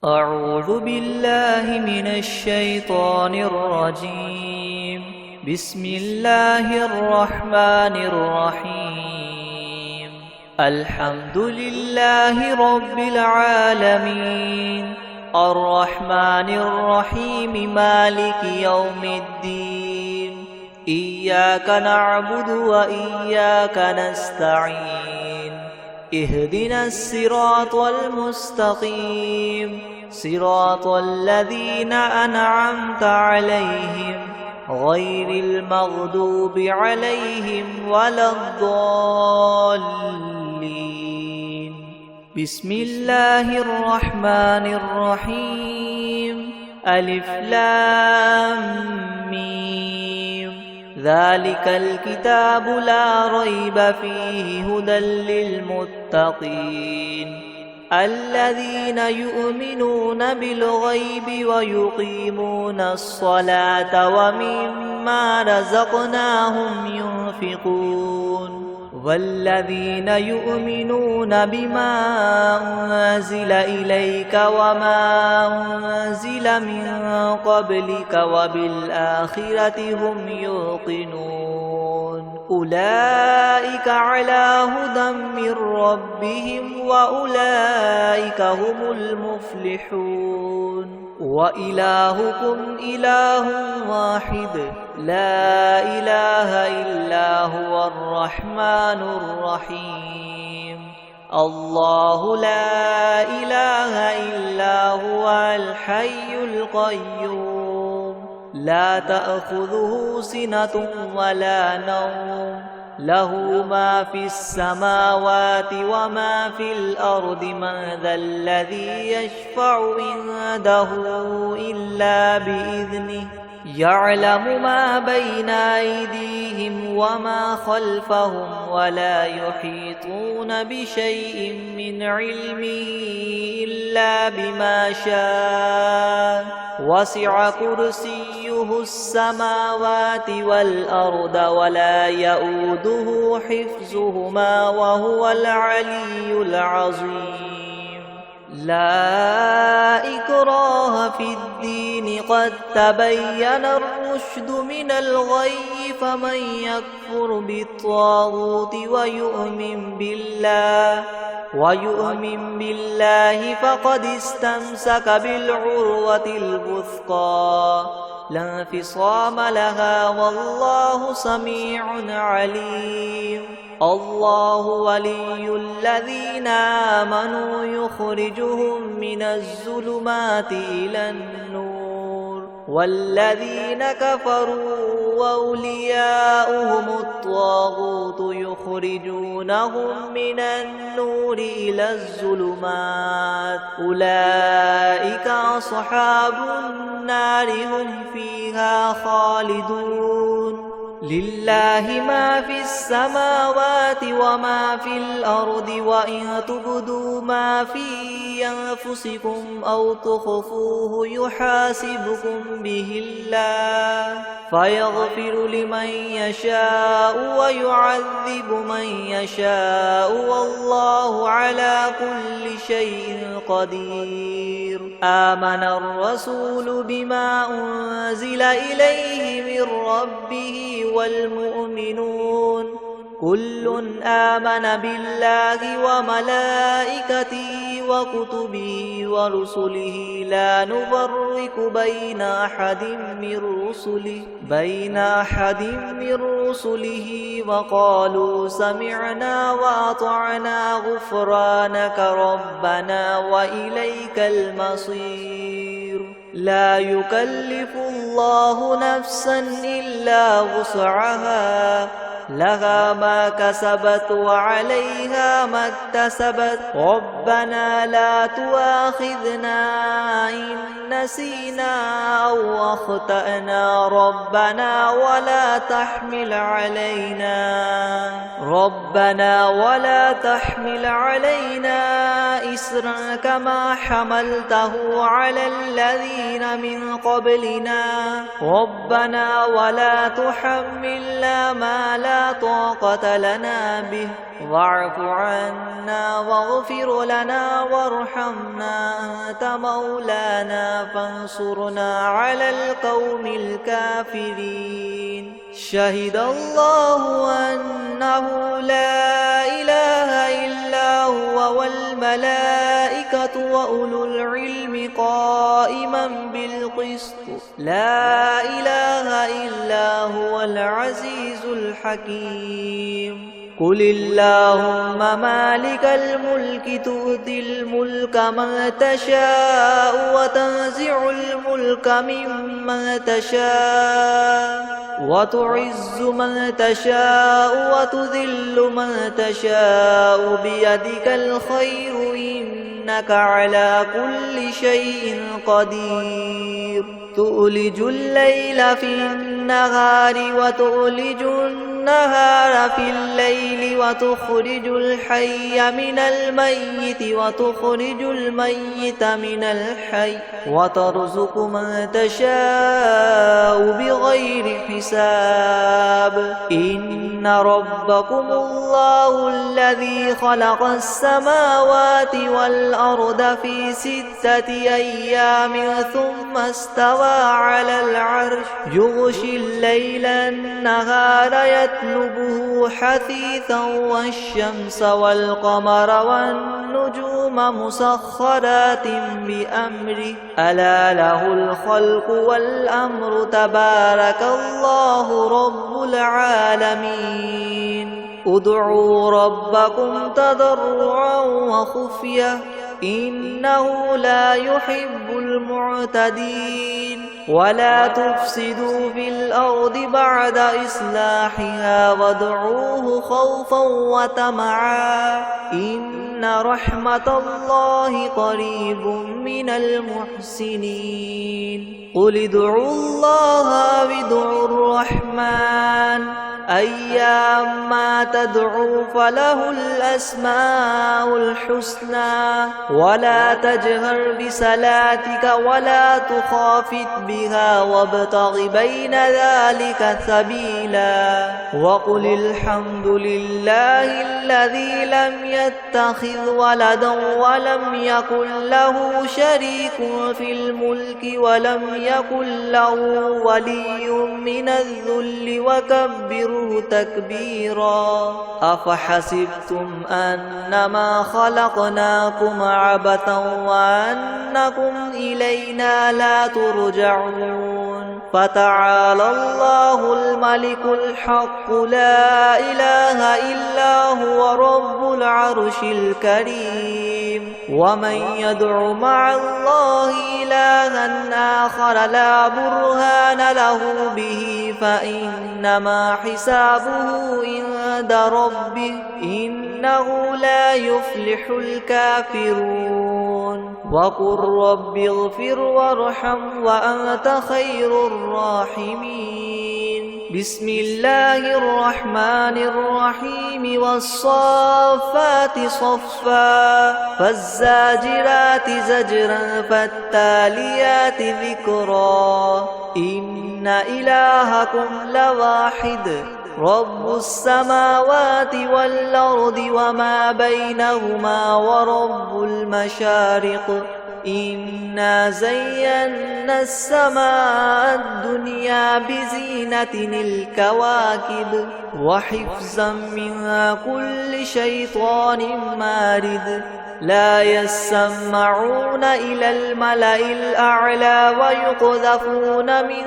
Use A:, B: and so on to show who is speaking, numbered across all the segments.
A: أعوذ بالله من الشيطان الرجيم. بسم الله الرحمن الرحيم. الحمد لله رب العالمين، الرحمن الرحيم، مالك يوم الدين. إياك نعبد وإياك نستعين. اهدنا الصراط المستقيم، صراط الذين أنعمت عليهم غير المغضوب عليهم ولا الضالين. بسم الله الرحمن الرحيم. ألف لام ميم. ذلك الكتاب لا ريب فيه هدى للمتقين الذين يؤمنون بالغيب ويقيمون الصلاة ومما رزقناهم ينفقون والذين يؤمنون بما أنزل إليك وما أنزل من قبلك وبالآخرة هم يوقنون أولئك على هدى من ربهم وأولئك هم المفلحون. وإلهكم إله واحد لا إله إلا هو الرحمن الرحيم. الله لا إله إلا هو الحي القيوم لا تأخذه سنة ولا نوم له ما في السماوات وما في الأرض. من ذا الذي يشفع عنده إلا بإذنه يعلم ما بين أيديهم وما خلفهم ولا يحيطون بشيء من علمه إلا بما شاء. وسع كرسيه السماوات والأرض ولا يؤوده حفظهما وهو العلي العظيم. لا إكراه في الدين قد تبين الرشد من الغي. فمن يكفر بالطاغوت ويؤمن بالله فقد استمسك بالعروة الوثقى لا انفصام لها والله سميع عليم. الله ولي الذين آمنوا يخرجهم من الظلمات إلى النور والذين كفروا وأولياؤهم الطاغوت يخرجونهم من النور إلى الظلمات. أولئك أصحاب النار هم فيها خالدون. لله ما في السماوات وما في الأرض وإن تبدوا ما في أنفسكم أو تخفوه يحاسبكم به الله فيغفر لمن يشاء ويعذب من يشاء والله على كل شيء قدير. آمن الرسول بما أنزل إليه من ربه والمؤمنون كل آمن بالله وملائكته وكتبه ورسله لا نفرق بين أحد من رسله وقالوا سمعنا وأطعنا غفرانك ربنا وإليك المصير. لا يكلف الله نفسا إلا وسعها لها ما كسبت وعليها ما اكتسبت. ربنا لا تؤاخذنا إن نسينا أو أخطأنا ربنا ولا تحمل علينا إسرا كما حملته على الذين من قبلنا ربنا ولا تحملنا ما لا لا طاقة لنا به واعف عنا واغفر لنا وارحمنا أنت مولانا فانصرنا على القوم الكافرين. شهد الله أنه لا إله إلا هو والملائكة وأولو العلم قائما بالقسط لا إله إلا هو العزيز الحكيم. قل اللهم مالك الملك تؤتي الملك من تشاء وتنزع الملك ممن تشاء وتعز من تشاء وتذل من تشاء بيدك الخير إنك على كل شيء قدير. تؤلج الليل في النهار وتؤلج النهار في الليل وتخرج الحي من الميت وتخرج الميت من الحي وترزق من تشاء بغير حساب. إن ربكم الله الذي خلق السماوات والأرض في 6 أيام ثم استوى على العرش يغشي الليل النهار يطلبه حثيثا والشمس والقمر والنجوم مسخرات بأمره ألا له الخلق والأمر تبارك الله رب العالمين. ادعوا ربكم تضرعا وخفية إنه لا يحب المعتدين. ولا تفسدوا في الأرض بعد إصلاحها وادعوه خوفا وطمعا إن رحمة الله قريب من المحسنين. قل ادعوا الله أو ادعوا الرحمن أيما تدعوا فله الأسماء الحسنى. ولا تجهر بصلاتك ولا تخافت بها وابتغ بين ذلك سبيلا. وقل الحمد لله الذي لم يتخذ ولدا ولم يكن له شريك في الملك ولم يكن له ولي من الذل وكبره تكبيرا. أفحسبتم أنما خلقناكم عبثا وأنكم إلينا لا ترجعون. فتعالى الله الملك الحق لا إله إلا هو رب العرش الكريم. ومن يدع مع الله إلها آخر لا برهان له به فإنما حسابه عند ربه إنه لا يفلح الكافرون. وقل رب اغفر وارحم وأنت خير الراحمين. بسم الله الرحمن الرحيم. والصافات صفا فالزاجرات زجرا فالتاليات ذكرا. إن إلهكم لواحد رب السماوات والأرض وما بينهما ورب المشارق. إنا زينا السماء الدنيا بزينة الكواكب وحفظا من كل شيطان مارد. لا يسمعون إلى الملأ الأعلى ويقذفون من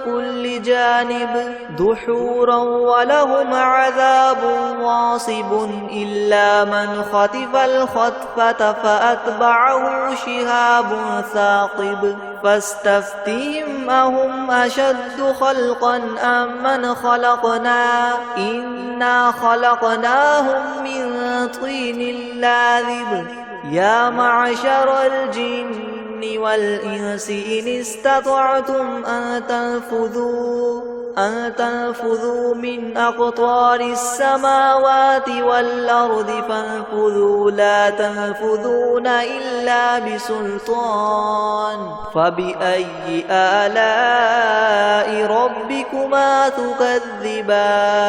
A: كل جانب دحورا ولهم عذاب واصب إلا من خطف الخطفة فأتبعه شهاب ثاقب. فاستفتهم أهم أشد خلقا أم من خلقنا إنا خلقناهم من طين لاذب. يا معشر الجن والإنس إن استطعتم أن تنفذوا من أقطار السماوات والأرض فانفذوا لا تنفذون إلا بسلطان فبأي آلاء ربكما تكذبان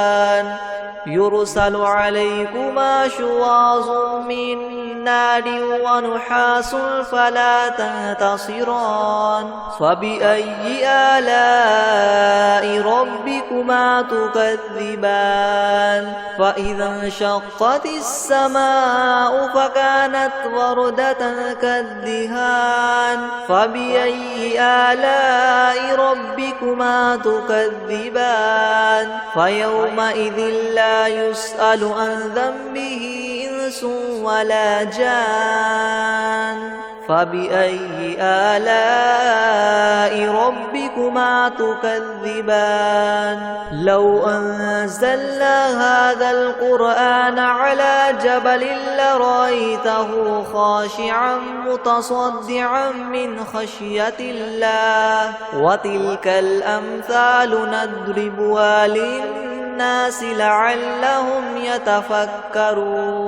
A: يرسل عليكما شواظ من نار ونحاس فلا تنتصران فبأي آلاء ربكما تكذبان فإذا انشقت السماء فكانت وردة كالدهان فبأي آلاء ربكما تكذبان فيومئذ لا يسأل عن ذنبه إنس ولا جان فبأي آلاء ربكما تكذبان لو أنزلنا هذا القرآن على جبل لرأيته خاشعا متصدعا من خشية الله وتلك الأمثال نضربها للناس لعلهم يتفكرون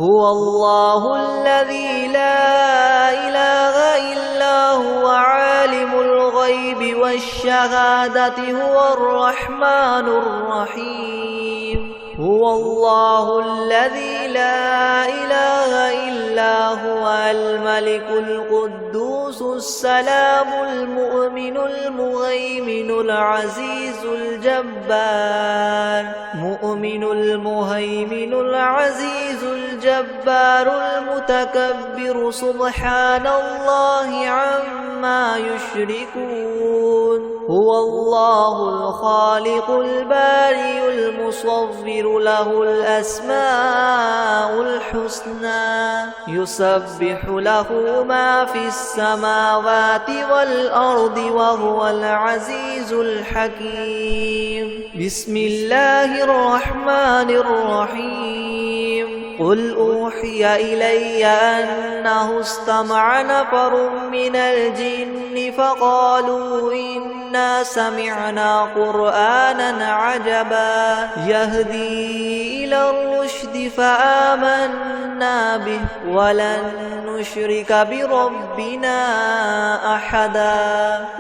A: هو الله الذي لا إله إلا هو عالم الغيب والشهادة هو الرحمن الرحيم هو الله الذي لا إله إلا هو الملك القدوس السلام المؤمن المهيمن العزيز الجبار مؤمن المهيمن العزيز الجبار المتكبر سبحان الله عما يشركون هو الله الخالق البارئ المصور له الأسماء الحسنى يسبح له ما في السماوات والأرض وهو العزيز الحكيم بسم الله الرحمن الرحيم قل أوحي إلي أنه استمع نفر من الجن فقالوا إنا سمعنا قرآنا عجبا يهدي إلى الرشد فآمنا به ولن نشرك بربنا أحدا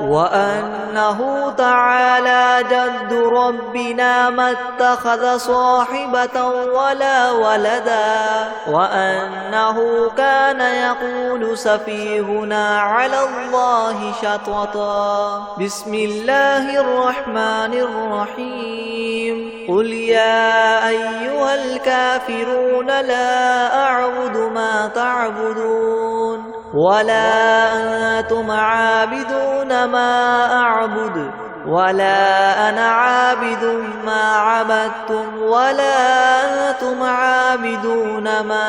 A: وأنه تعالى جد ربنا ما اتخذ صاحبة ولا ولدا وأنه كان يقول سفيهنا على الله شططا بسم الله الرحمن الرحيم قل يا أيها الكافرون لا أعبد ما تعبدون ولا أنتم عابدون ما أعبد ولا أنا عابد ما عبدتم ولا أنتم عابدون ما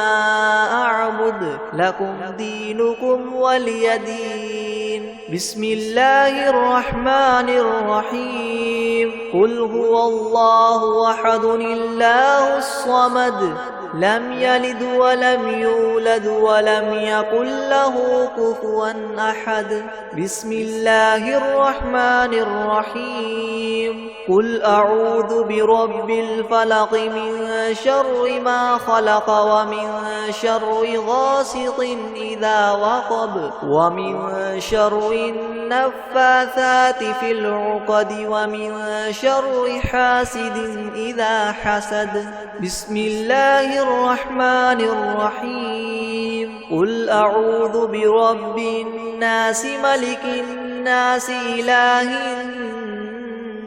A: أعبد لكم دينكم ولي دين بسم الله الرحمن الرحيم قل هو الله أحد الله الصمد لم يلد ولم يولد ولم يكن له كفوا أحد بسم الله الرحمن الرحيم قل أعوذ برب الفلق من شر ما خلق ومن شر غاسق إذا وقب ومن شر النفاثات في العقد ومن شر حاسد إذا حسد بسم الله الرحمن الرحيم قل أعوذ برب الناس ملك الناس إله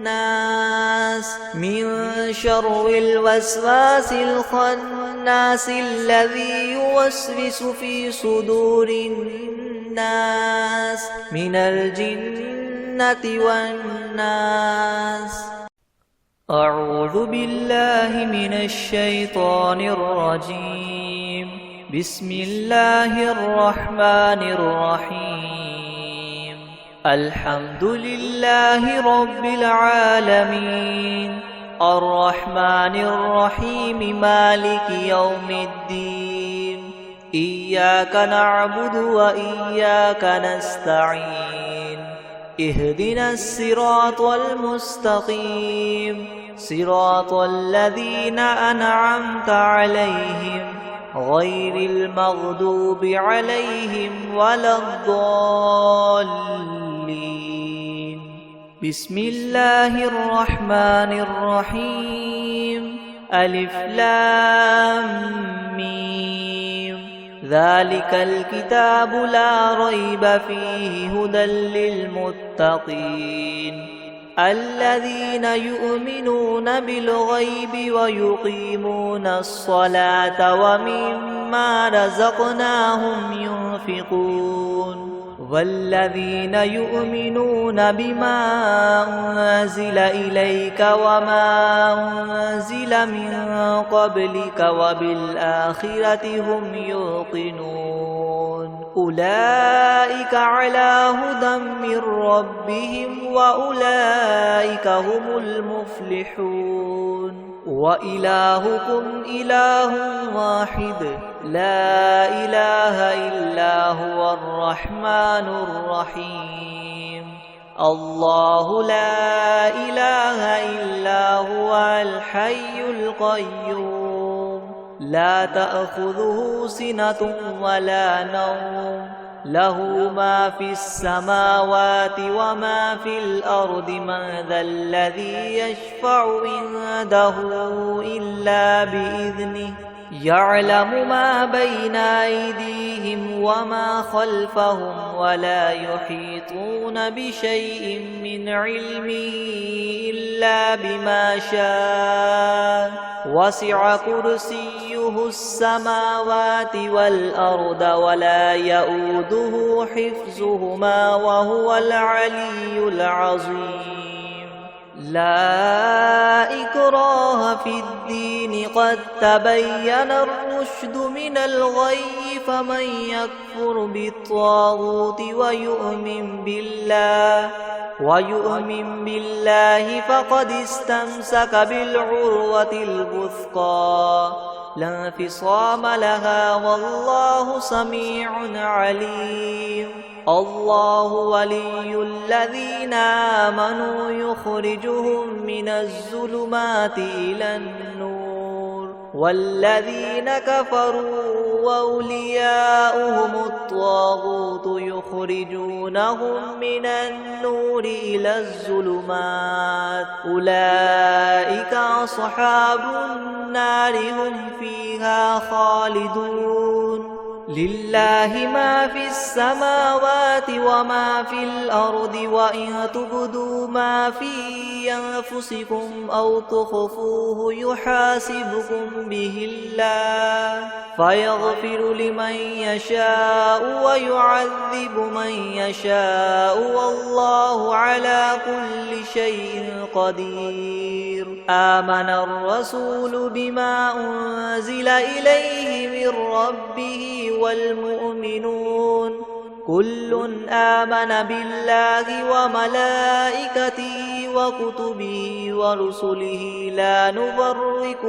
A: الناس من شر الوسواس الخناس الذي يوسوس في صدور الناس من الجنة والناس أعوذ بالله من الشيطان الرجيم بسم الله الرحمن الرحيم الحمد لله رب العالمين الرحمن الرحيم مالك يوم الدين إياك نعبد وإياك نستعين اهدنا الصراط المستقيم صراط الذين أنعمت عليهم غير المغضوب عليهم ولا الضالين. بسم الله الرحمن الرحيم. ألف لام ميم. ذلك الكتاب لا ريب فيه هدى للمتقين الذين يؤمنون بالغيب ويقيمون الصلاة ومما رزقناهم ينفقون والذين يؤمنون بما أنزل إليك وما أنزل من قبلك وبالآخرة هم يوقنون أولئك على هدى من ربهم وأولئك هم المفلحون. وإلهكم إله واحد لا إله إلا هو الرحمن الرحيم. الله لا إله إلا هو الحي القيوم لا تأخذه سنة ولا نوم له ما في السماوات وما في الأرض من ذا الذي يشفع عنده إلا بإذنه يعلم ما بين أيديهم وما خلفهم ولا يحيطون بشيء من علمه إلا بما شاء وسع كرسيه السماوات والأرض ولا يؤوده حفظهما وهو العلي العظيم. لا إكراه في الدين قد تبين الرشد من الغي فمن يكفر بالطاغوت ويؤمن بالله فقد استمسك بالعروة الوثقى لا انفصام لها والله سميع عليم. الله ولي الذين آمنوا يخرجهم من الظلمات إلى النور والذين كفروا وأولياؤهم الطاغوت يخرجونهم من النور إلى الظلمات أولئك أصحاب النار هم فيها خالدون. لله ما في السماوات وما في الأرض وإن تبدوا ما في أنفسكم أو تخفوه يحاسبكم به الله فيغفر لمن يشاء ويعذب من يشاء والله على كل شيء قدير. آمن الرسول بما أنزل إليه من ربه والمؤمنون كل آمن بالله وملائكته وكتبه ورسله لا نفرق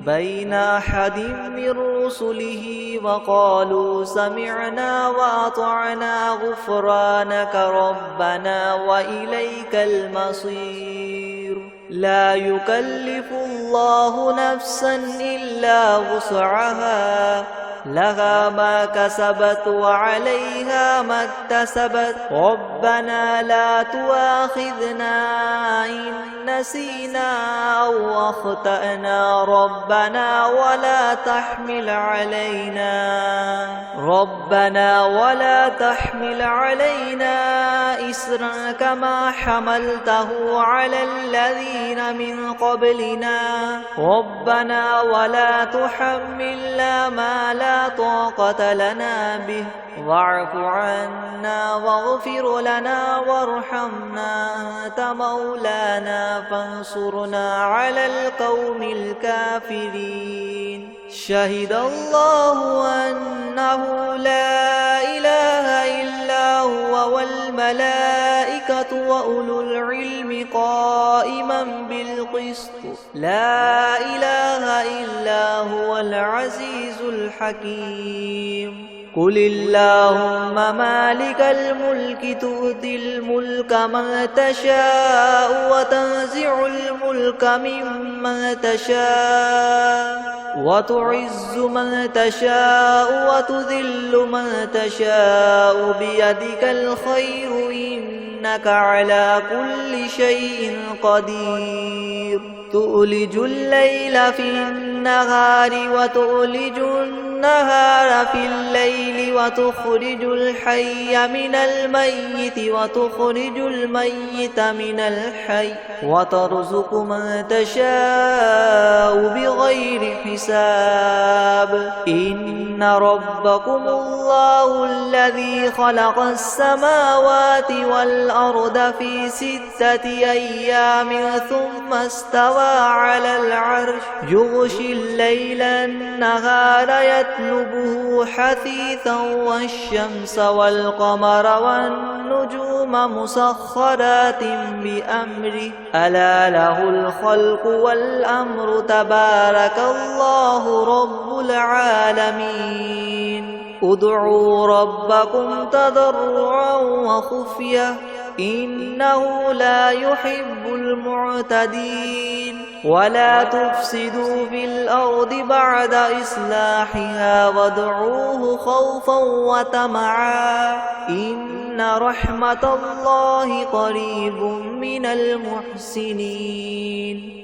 A: بين أحد من رسله وقالوا سمعنا وأطعنا غفرانك ربنا وإليك المصير. لا يكلف الله نفسا إلا وسعها لها ما كسبت وعليها ما اكتسبت ربنا لا تؤاخذنا إن نسينا أو أخطأنا ربنا ولا تحمل علينا إسرا كما حملته على الذين من قبلنا ربنا ولا تحملنا ما لا طاقة لنا به واعف عنا واغفر لنا وارحمنا أنت مولانا فانصرنا على القوم الكافرين. شهد الله أنه لا إله إلا هو والملائكة وأولو العلم قائما بالقسط لا إله إلا هو العزيز الحكيم قل اللهم مالك الملك تؤتي الملك من تشاء وتنزع الملك ممن تشاء وتعز من تشاء وتذل من تشاء بيدك الخير إنك على كل شيء قدير تؤلج الليل في النهار وتؤلج النهار في الليل وتخرج الحي من الميت وتخرج الميت من الحي وترزق من تشاء بغير حساب إن ربكم الله الذي خلق السماوات والأرض في 6 أيام ثم استوى على العرش يغشي الليل النهار يطلبه حثيثا والشمس والقمر والنجوم مسخرات بأمره ألا له الخلق والأمر تبارك الله رب العالمين ادعوا ربكم تضرعا وخفية إنه لا يحب المعتدين ولا تفسدوا في الأرض بعد إصلاحها وادعوه خوفا وطمعا إن رحمة الله قريب من المحسنين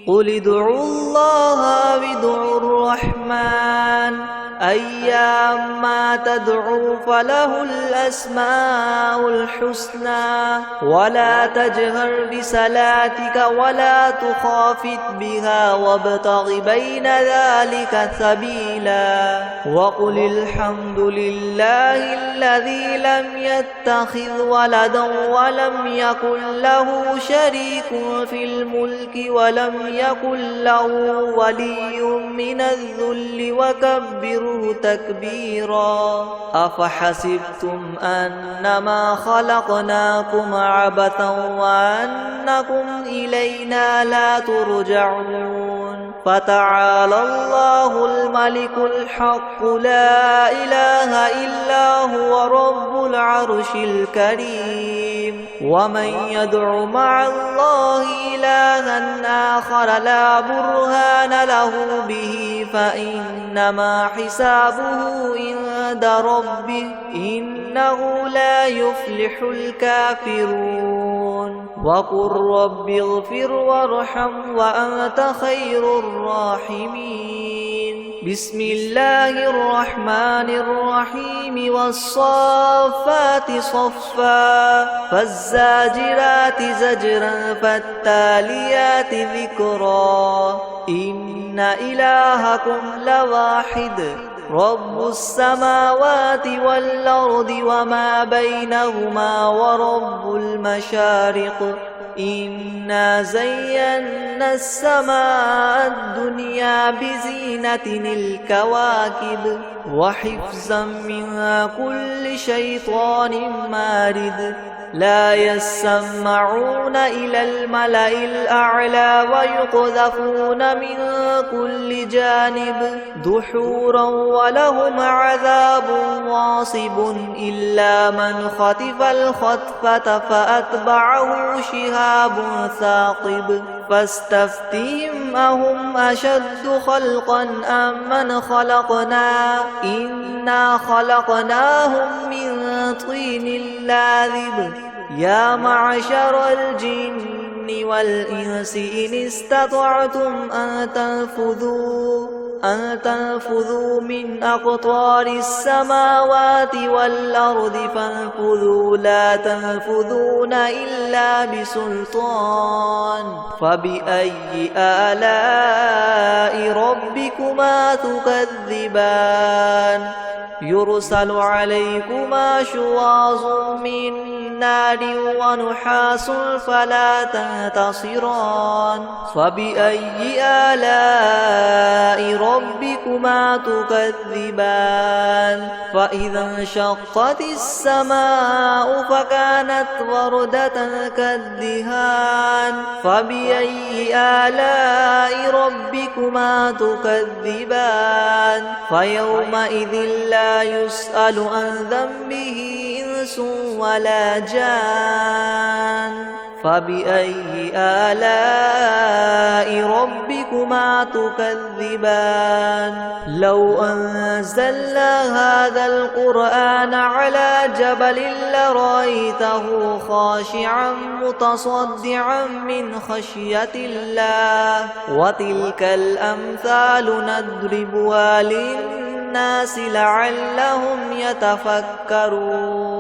A: قل ادعوا الله أو ادعوا الرحمن أيما تدعوا فله الأسماء الحسنى ولا تجهر بصلاتك ولا تخافت بها وابتغ بين ذلك سبيلا وقل الحمد لله الذي لم يتخذ ولدا ولم يكن له شريك في الملك ولم يكن له ولي من الذل وكبره تكبيرا أفحسبتم أنما خلقناكم عبثا وأنكم إلينا لا ترجعون فتعالى الله الملك الحق لا إله إلا هو رب العرش الكريم ومن يدع مع الله إلها آخر لا برهان له به فإنما حسابه عند ربه إنه لا يفلح الكافرون وقل رب اغفر وارحم وأنت خير الراحمين بسم الله الرحمن الرحيم والصافات صفا فالزاجرات زجرا فالتاليات ذكرا إن إلهكم لواحد رب السماوات والأرض وما بينهما ورب المشارق إنا زينا السماء الدنيا بزينة الكواكب وحفظا من كل شيطان مارد لا يسمعون إلى الملأ الأعلى ويقذفون من كل جانب دحورا ولهم عذاب واصب إلا من خطف الخطفة فأتبعه شهاب ثاقب فاستفتهم أهم أشد خلقا أم من خلقنا إنا خلقناهم من طين لاذب يا معشر الجن والإنس إن استطعتم أن تنفذوا من أقطار السماوات والأرض فانفذوا لا تنفذون إلا بسلطان فبأي آلاء ربكما تكذبان يرسل عليكما شواظ من نار ونحاس فلا تنتصران فبأي آلاء ربكما تكذبان فإذا انشقت السماء فكانت وردة كالدهان فبأي آلاء ربكما تكذبان فيومئذ لا يسأل عن ذنبه إنس ولا جان فبأي آلاء ربكما تكذبان لو أنزلنا هذا القرآن على جبل لرأيته خاشعا متصدعا من خشية الله وتلك الأمثال نضربها للناس لعلهم يتفكرون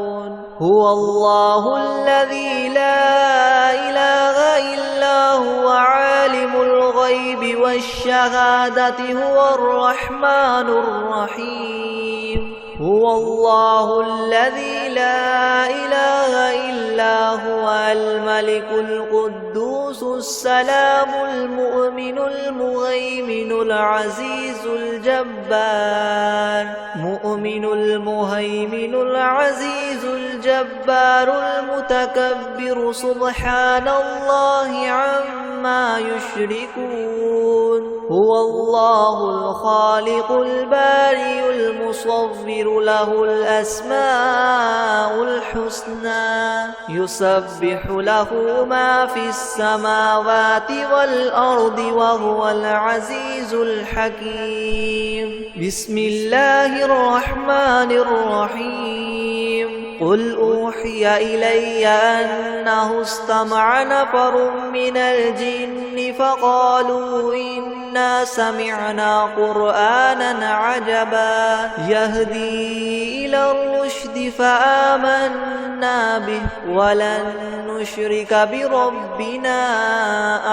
A: هو الله الذي لا إله إلا هو عالم الغيب والشهادة هو الرحمن الرحيم هو الله الذي لا إله إلا هو الملك القدوس السلام المؤمن المهيمن العزيز الجبار مؤمن المهيمن العزيز الجبار المتكبر سبحان الله عما يشركون هو الله الخالق البارئ المصور له الأسماء الحسنى يسبح له ما في السماوات والأرض وهو العزيز الحكيم بسم الله الرحمن الرحيم قل أوحي إلي أنه استمع نفر من الجن فقالوا إنا سمعنا قرآنا عجبا يهدي إلى الرشد فآمنا به ولن نشرك بربنا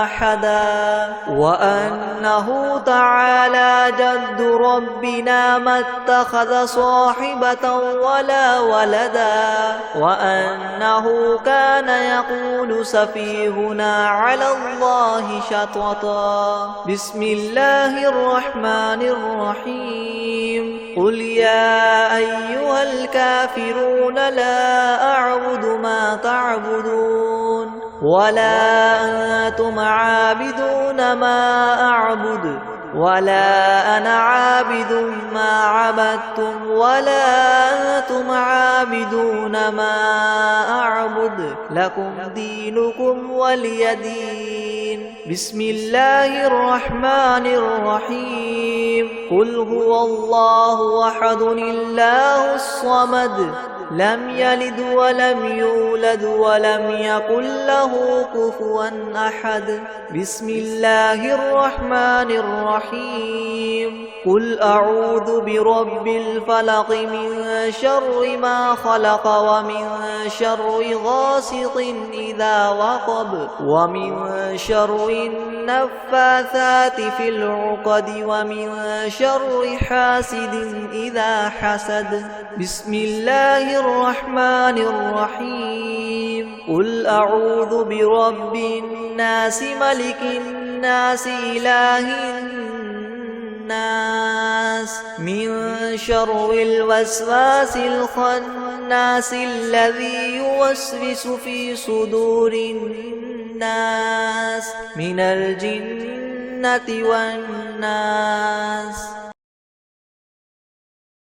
A: أحدا وأنه تعالى جد ربنا ما اتخذ صاحبة ولا ولدا وأنه كان يقول سفيهنا على الله شططا بسم الله الرحمن الرحيم قل يا أيها الكافرون لا أعبد ما تعبدون ولا أنتم عابدون ما أعبد ولا أنا عابد ما عبدتم ولا أنتم عابدون ما أعبد لكم دينكم ولي دين بسم الله الرحمن الرحيم قل هو الله أحد الله الصمد لم يلد ولم يولد ولم يكن له كفوا أحد بسم الله الرحمن الرحيم قل أعوذ برب الفلق من شر ما خلق ومن شر غاسق إذا وقب ومن شر النفاثات في العقد ومن شر حاسد إذا حسد بسم الله الرحمن الرحيم قل أعوذ برب الناس ملك الناس إله الناس من شر الوسواس الخناس الذي يوسوس في صدور الناس من الجنة والناس